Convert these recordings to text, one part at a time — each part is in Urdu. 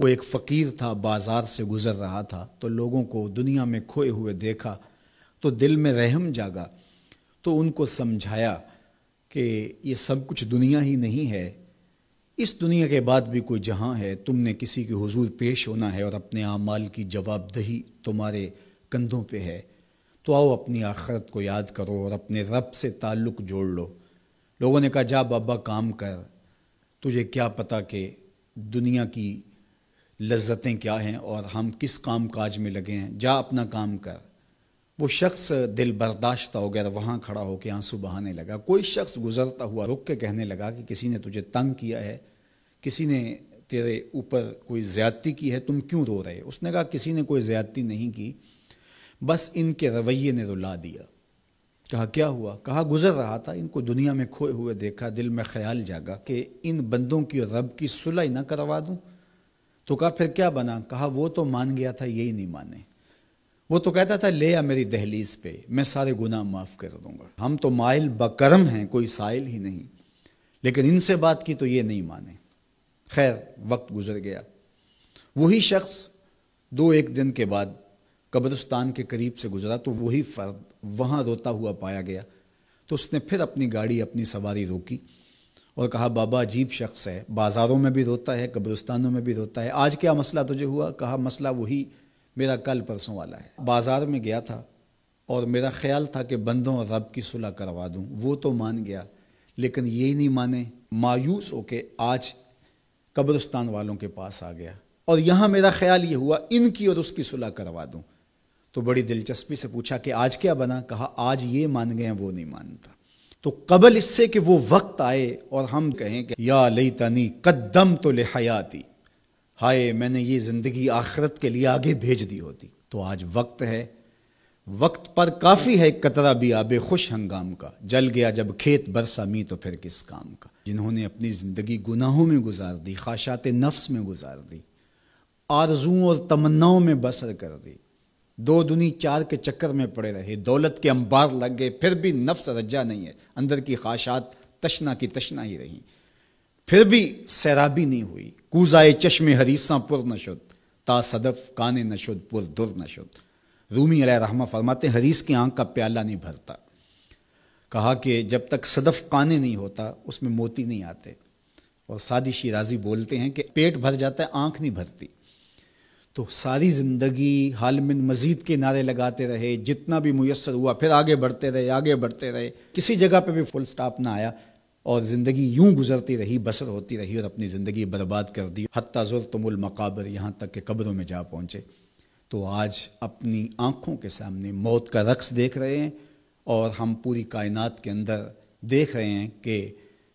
وہ ایک فقیر تھا، بازار سے گزر رہا تھا تو لوگوں کو دنیا میں کھوئے ہوئے دیکھا تو دل میں رحم جاگا، تو ان کو سمجھایا کہ یہ سب کچھ دنیا ہی نہیں ہے، اس دنیا کے بعد بھی کوئی جہاں ہے، تم نے کسی کے حضور پیش ہونا ہے اور اپنے اعمال کی جواب دہی تمہارے کندھوں پہ ہے، تو آؤ اپنی آخرت کو یاد کرو اور اپنے رب سے تعلق جوڑ لو۔ لوگوں نے کہا جا بابا کام کر، تجھے کیا پتہ کہ دنیا کی لذتیں کیا ہیں اور ہم کس کام کاج میں لگے ہیں، جا اپنا کام کر۔ وہ شخص دل برداشتہ ہو گیا، وہاں کھڑا ہو کے آنسو بہانے لگا۔ کوئی شخص گزرتا ہوا رک کے کہنے لگا کہ کسی نے تجھے تنگ کیا ہے، کسی نے تیرے اوپر کوئی زیادتی کی ہے، تم کیوں رو رہے؟ اس نے کہا کسی نے کوئی زیادتی نہیں کی، بس ان کے رویے نے رلا دیا۔ کہا کیا ہوا؟ کہا گزر رہا تھا، ان کو دنیا میں کھوئے ہوئے دیکھا، دل میں خیال جاگا کہ ان بندوں کی اور رب کی صلح نہ کروا دوں۔ تو کہا پھر کیا بنا؟ کہا وہ تو مان گیا تھا، یہی نہیں مانے۔ وہ تو کہتا تھا لے آ میری دہلیز پہ، میں سارے گناہ معاف کر دوں گا، ہم تو مائل بکرم ہیں، کوئی سائل ہی نہیں، لیکن ان سے بات کی تو یہ نہیں مانے۔ خیر وقت گزر گیا، وہی شخص دو ایک دن کے بعد قبرستان کے قریب سے گزرا تو وہی فرد وہاں روتا ہوا پایا گیا، تو اس نے پھر اپنی گاڑی اپنی سواری روکی اور کہا بابا عجیب شخص ہے، بازاروں میں بھی روتا ہے، قبرستانوں میں بھی روتا ہے، آج کیا مسئلہ تجھے ہوا؟ کہا مسئلہ وہی میرا کل پرسوں والا ہے، بازار میں گیا تھا اور میرا خیال تھا کہ بندوں اور رب کی صلح کروا دوں، وہ تو مان گیا لیکن یہی نہیں مانے، مایوس ہو کے آج قبرستان والوں کے پاس آ گیا اور یہاں میرا خیال یہ ہوا ان کی اور اس کی صلح کروا دوں۔ تو بڑی دلچسپی سے پوچھا کہ آج کیا بنا؟ کہا آج یہ مان گئے ہیں، وہ نہیں مانتا۔ تو قبل اس سے کہ وہ وقت آئے اور ہم کہیں کہ یا لیتنی قدمت لحیاتی، ہائے میں نے یہ زندگی آخرت کے لیے آگے بھیج دی ہوتی، تو آج وقت ہے، وقت پر کافی ہے قطرہ بھی آب خوش ہنگام کا، جل گیا جب کھیت برسا می تو پھر کس کام کا۔ جنہوں نے اپنی زندگی گناہوں میں گزار دی، خواہشات نفس میں گزار دی، آرزوؤں اور تمناؤں میں بسر کر دی، دو دنی چار کے چکر میں پڑے رہے، دولت کے انبار لگ گئے، پھر بھی نفس رجا نہیں ہے، اندر کی خواہشات تشنا کی تشنا ہی رہیں، پھر بھی سیرابی نہیں ہوئی، کوزائے چشم حریصاں پر نشد، تا صدف کانے نشد پر در نشد۔ رومی علیہ رحمہ فرماتے ہیں حریص کی آنکھ کا پیالہ نہیں بھرتا، کہا کہ جب تک صدف کانے نہیں ہوتا اس میں موتی نہیں آتے، اور سادی شیرازی بولتے ہیں کہ پیٹ بھر جاتا ہے آنکھ نہیں بھرتی۔ تو ساری زندگی حال من مزید کے نعرے لگاتے رہے، جتنا بھی میسر ہوا پھر آگے بڑھتے رہے، آگے بڑھتے رہے، کسی جگہ پہ بھی فل سٹاپ نہ آیا اور زندگی یوں گزرتی رہی، بسر ہوتی رہی اور اپنی زندگی برباد کر دی، حتی زرتم المقابر، یہاں تک کہ قبروں میں جا پہنچے۔ تو آج اپنی آنکھوں کے سامنے موت کا رقص دیکھ رہے ہیں اور ہم پوری کائنات کے اندر دیکھ رہے ہیں کہ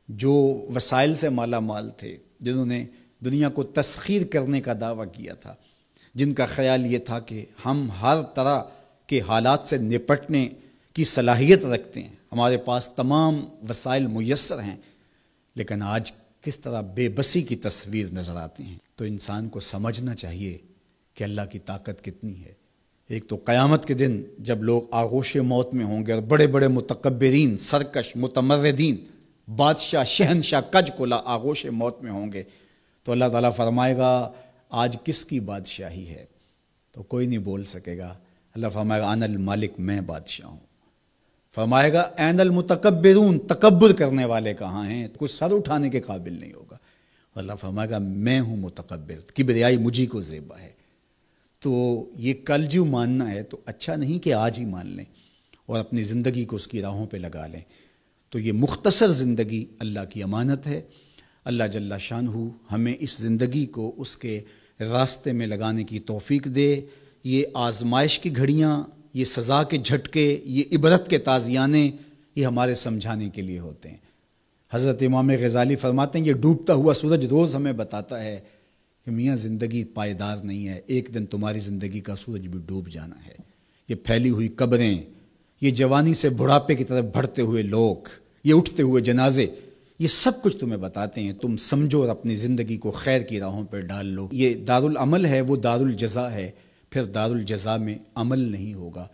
جو وسائل سے مالا مال تھے، جنہوں نے دنیا کو تسخیر کرنے کا دعویٰ کیا تھا، جن کا خیال یہ تھا کہ ہم ہر طرح کے حالات سے نپٹنے کی صلاحیت رکھتے ہیں، ہمارے پاس تمام وسائل میسر ہیں، لیکن آج کس طرح بے بسی کی تصویر نظر آتی ہیں۔ تو انسان کو سمجھنا چاہیے کہ اللہ کی طاقت کتنی ہے۔ ایک تو قیامت کے دن جب لوگ آغوش موت میں ہوں گے اور بڑے بڑے متکبرین، سرکش، متمردین، بادشاہ، شہنشاہ، کج کلا آغوش موت میں ہوں گے، تو اللہ تعالیٰ فرمائے گا آج کس کی بادشاہی ہے؟ تو کوئی نہیں بول سکے گا۔ اللہ فرمائے گا انا المالک، میں بادشاہ ہوں۔ فرمائے گا این المتکبرون، تکبر کرنے والے کہاں ہیں؟ کوئی سر اٹھانے کے قابل نہیں ہوگا۔ اللہ فرمائے گا میں ہوں متکبر، کبریائی مجھی کو زیبا ہے۔ تو یہ کل جو ماننا ہے تو اچھا نہیں کہ آج ہی مان لیں اور اپنی زندگی کو اس کی راہوں پہ لگا لیں۔ تو یہ مختصر زندگی اللہ کی امانت ہے، اللہ جل شانہ ہمیں اس زندگی کو اس کے راستے میں لگانے کی توفیق دے۔ یہ آزمائش کی گھڑیاں، یہ سزا کے جھٹکے، یہ عبرت کے تازیانے، یہ ہمارے سمجھانے کے لیے ہوتے ہیں۔ حضرت امام غزالی فرماتے ہیں یہ ڈوبتا ہوا سورج روز ہمیں بتاتا ہے کہ میاں زندگی پائیدار نہیں ہے، ایک دن تمہاری زندگی کا سورج بھی ڈوب جانا ہے۔ یہ پھیلی ہوئی قبریں، یہ جوانی سے بڑھاپے کی طرف بڑھتے ہوئے لوگ، یہ اٹھتے ہوئے جنازے، یہ سب کچھ تمہیں بتاتے ہیں، تم سمجھو اور اپنی زندگی کو خیر کی راہوں پر ڈال لو۔ یہ دارالعمل ہے، وہ دارالجزا ہے، پھر دارالجزا میں عمل نہیں ہوگا،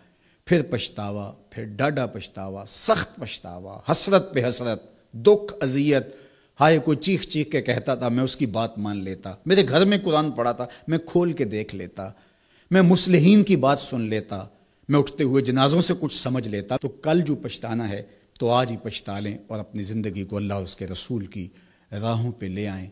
پھر پچھتاوا، پھر ڈاڈا پچھتاوا، سخت پچھتاوا، حسرت پہ حسرت، دکھ، اذیت، ہائے کوئی چیخ چیخ کے کہتا تھا، میں اس کی بات مان لیتا، میرے گھر میں قرآن پڑھا تھا، میں کھول کے دیکھ لیتا، میں مصلحین کی بات سن لیتا، میں اٹھتے ہوئے جنازوں سے کچھ سمجھ لیتا۔ تو کل جو پچھتانا ہے تو آج ہی پچھتا لیں اور اپنی زندگی کو اللہ اور اس کے رسول کی راہوں پہ لے آئیں۔